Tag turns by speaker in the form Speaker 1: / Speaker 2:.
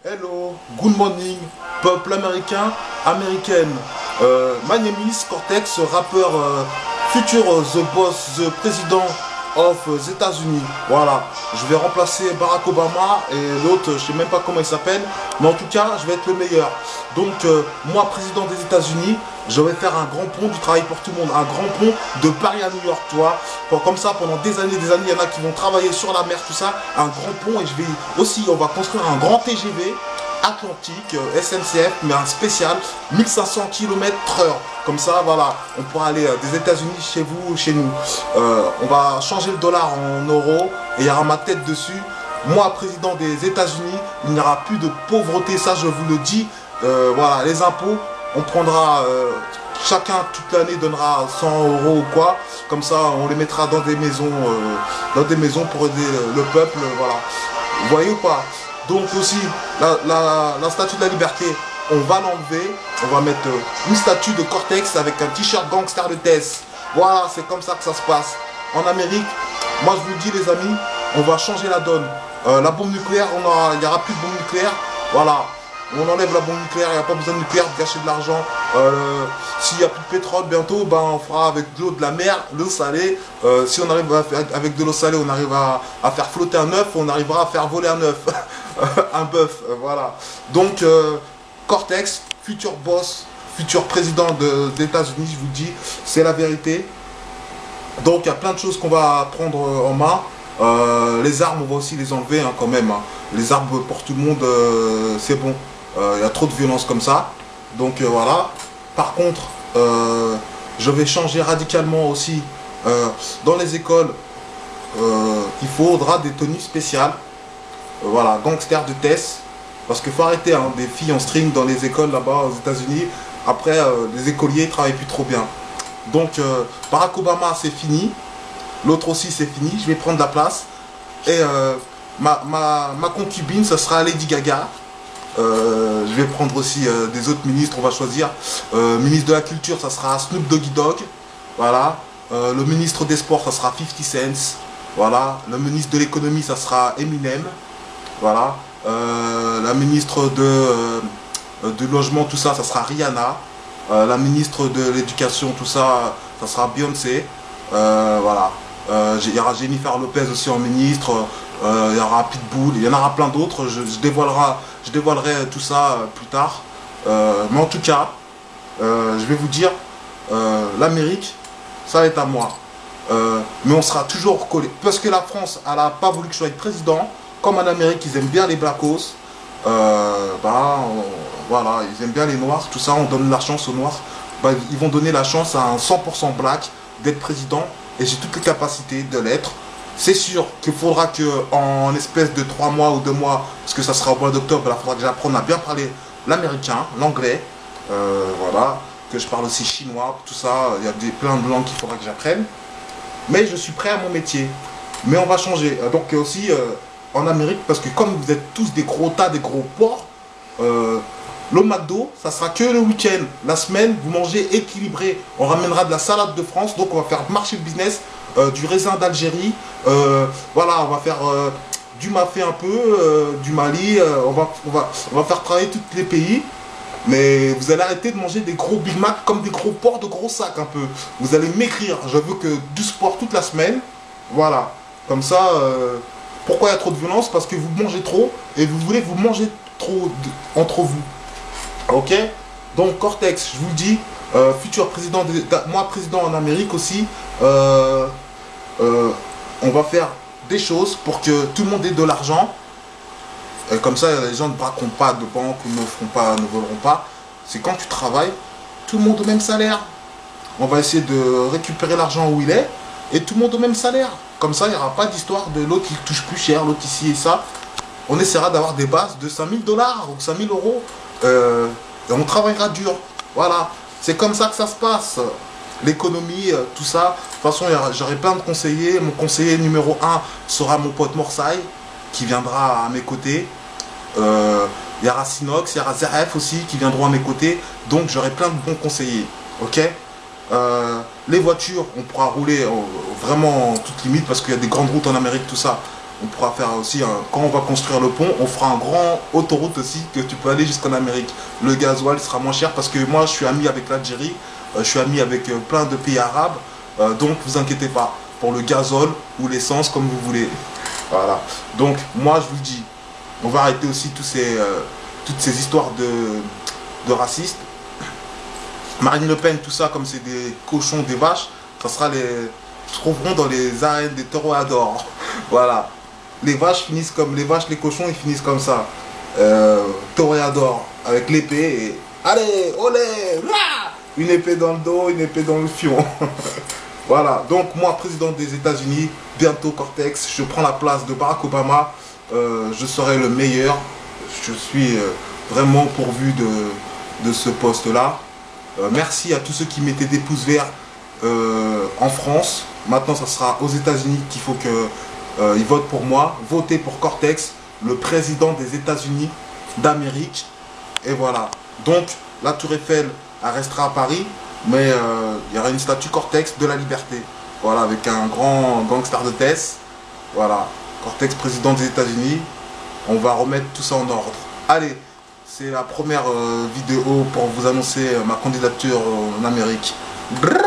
Speaker 1: Hello, good morning, peuple américain, américaine. My name is Cortex, rappeur futur The Boss, the President of the États-Unis. Voilà, je vais remplacer Barack Obama et l'autre, je sais même pas comment il s'appelle, mais en tout cas, je vais être le meilleur. Donc, moi, président des États-Unis, je vais faire un grand pont du travail pour tout le monde, un grand pont de Paris à New York, tu vois. Comme ça, pendant des années, il y en a qui vont travailler sur la mer, tout ça, un grand pont, et je vais aussi, on va construire un grand TGV Atlantique, SNCF, mais un spécial, 1500 km/h. Comme ça, voilà, on pourra aller des États-Unis chez vous ou chez nous. On va changer le dollar en euros et il y aura ma tête dessus. Moi, président des États-Unis, il n'y aura plus de pauvreté, ça je vous le dis. Voilà, les impôts, on prendra, chacun toute l'année donnera 100 euros ou quoi. Comme ça, on les mettra dans des maisons pour aider le peuple. Voilà, vous voyez ou pas? Donc aussi, la statue de la liberté, on va l'enlever. On va mettre une statue de Cortex avec un t-shirt gangster de Tess. Voilà, c'est comme ça que ça se passe. En Amérique, moi je vous dis les amis, on va changer la donne. La bombe nucléaire, il n'y aura plus de bombe nucléaire. Voilà, on enlève la bombe nucléaire, il n'y a pas besoin de nucléaire pour gâcher de l'argent. S'il n'y a plus de pétrole bientôt, ben, on fera avec de l'eau de la mer, l'eau salée. Si on arrive à faire, avec de l'eau salée, on arrive à faire flotter un œuf, on arrivera à faire voler un œuf. Un bœuf, voilà. Donc, Cortex, futur boss, futur président des États-Unis, je vous dis, c'est la vérité. Donc, il y a plein de choses qu'on va prendre en main. Les armes, on va aussi les enlever hein, quand même. Hein. Les armes pour tout le monde, c'est bon. Il y a trop de violence comme ça. Donc, voilà. Par contre, je vais changer radicalement aussi. Dans les écoles, il faudra des tenues spéciales. Voilà, gangster de Tess. Parce qu'il faut arrêter hein, des filles en string dans les écoles là-bas aux États-Unis. Après, les écoliers ne travaillent plus trop bien. Donc, Barack Obama, c'est fini. L'autre aussi, c'est fini. Je vais prendre la place. Et ma concubine, ça sera Lady Gaga. Je vais prendre aussi des autres ministres. On va choisir. Ministre de la Culture, ça sera Snoop Doggy Dogg. Voilà. Le ministre des Sports, ça sera 50 Cent. Voilà. Le ministre de l'Économie, ça sera Eminem. Voilà, la ministre du logement, tout ça, ça sera Rihanna. La ministre de l'éducation, tout ça, ça sera Beyoncé. Voilà, il y aura Jennifer Lopez aussi en ministre. Il y aura Pitbull, il y en aura plein d'autres. Je dévoilerai tout ça plus tard. Mais en tout cas, je vais vous dire, l'Amérique, ça va être à moi. Mais on sera toujours collé. Parce que la France, elle n'a pas voulu que je sois président. Comme en Amérique, ils aiment bien les blackos, voilà, ils aiment bien les noirs, tout ça, on donne la chance aux noirs. Ils vont donner la chance à un 100% black d'être président et j'ai toutes les capacités de l'être. C'est sûr qu'il faudra qu'en espèce de 3 mois ou 2 mois, parce que ça sera au mois d'octobre, il faudra que j'apprenne à bien parler l'américain, l'anglais, voilà, que je parle aussi chinois, tout ça, il y a plein de langues qu'il faudra que j'apprenne. Mais je suis prêt à mon métier. Mais on va changer. Donc aussi... en Amérique, parce que comme vous êtes tous des gros tas, des gros porcs, le McDo, ça sera que le week-end. La semaine, vous mangez équilibré. On ramènera de la salade de France, donc on va faire marcher le business, du raisin d'Algérie. Voilà, on va faire du Mafé un peu, du Mali. On va faire travailler tous les pays. Mais vous allez arrêter de manger des gros Big Mac comme des gros porcs de gros sacs un peu. Vous allez maigrir. Je veux que du sport toute la semaine. Voilà. Comme ça... pourquoi il y a trop de violence? Parce que vous mangez trop et vous voulez vous manger trop entre vous. Ok? Donc Cortex, je vous le dis, futur président, moi président en Amérique aussi, on va faire des choses pour que tout le monde ait de l'argent. Comme ça, les gens ne braqueront pas de banque, ne voleront pas. C'est quand tu travailles, tout le monde au même salaire. On va essayer de récupérer l'argent où il est et tout le monde au même salaire. Comme ça, il n'y aura pas d'histoire de l'autre qui touche plus cher, l'autre ici et ça. On essaiera d'avoir des bases de 5000 $ ou 5000 euros. Et on travaillera dur. Voilà. C'est comme ça que ça se passe. L'économie, tout ça. De toute façon, j'aurai plein de conseillers. Mon conseiller numéro 1 sera mon pote Morsay, qui viendra à mes côtés. Il y aura Sinox, il y aura Zeref aussi, qui viendront à mes côtés. Donc, j'aurai plein de bons conseillers. Ok? Les voitures, on pourra rouler vraiment en toute limite parce qu'il y a des grandes routes en Amérique, tout ça. On pourra faire aussi, quand on va construire le pont, on fera un grand autoroute aussi que tu peux aller jusqu'en Amérique. Le gasoil sera moins cher parce que moi je suis ami avec l'Algérie, je suis ami avec plein de pays arabes, donc vous inquiétez pas pour le gazole ou l'essence comme vous voulez. Voilà. Donc moi je vous le dis, on va arrêter aussi toutes ces histoires de racistes. Marine Le Pen, tout ça, comme c'est des cochons, des vaches, ça sera trouveront dans les arènes des toréadors. Voilà. Les vaches finissent comme les vaches, les cochons, ils finissent comme ça. Toréador, avec l'épée et allez, olé, là, une épée dans le dos, une épée dans le fion. Voilà. Donc moi, président des États-Unis, bientôt Cortex, je prends la place de Barack Obama. Je serai le meilleur. Je suis vraiment pourvu de ce poste-là. Merci à tous ceux qui mettaient des pouces verts en France. Maintenant, ça sera aux États-Unis qu'il faut qu'ils votent pour moi. Votez pour Cortex, le président des États-Unis d'Amérique. Et voilà. Donc, la Tour Eiffel, elle restera à Paris, mais il y aura une statue Cortex de la liberté. Voilà, avec un grand gangster de Tess. Voilà. Cortex, président des États-Unis. On va remettre tout ça en ordre. Allez, c'est la première vidéo pour vous annoncer ma candidature en Amérique. Brrr.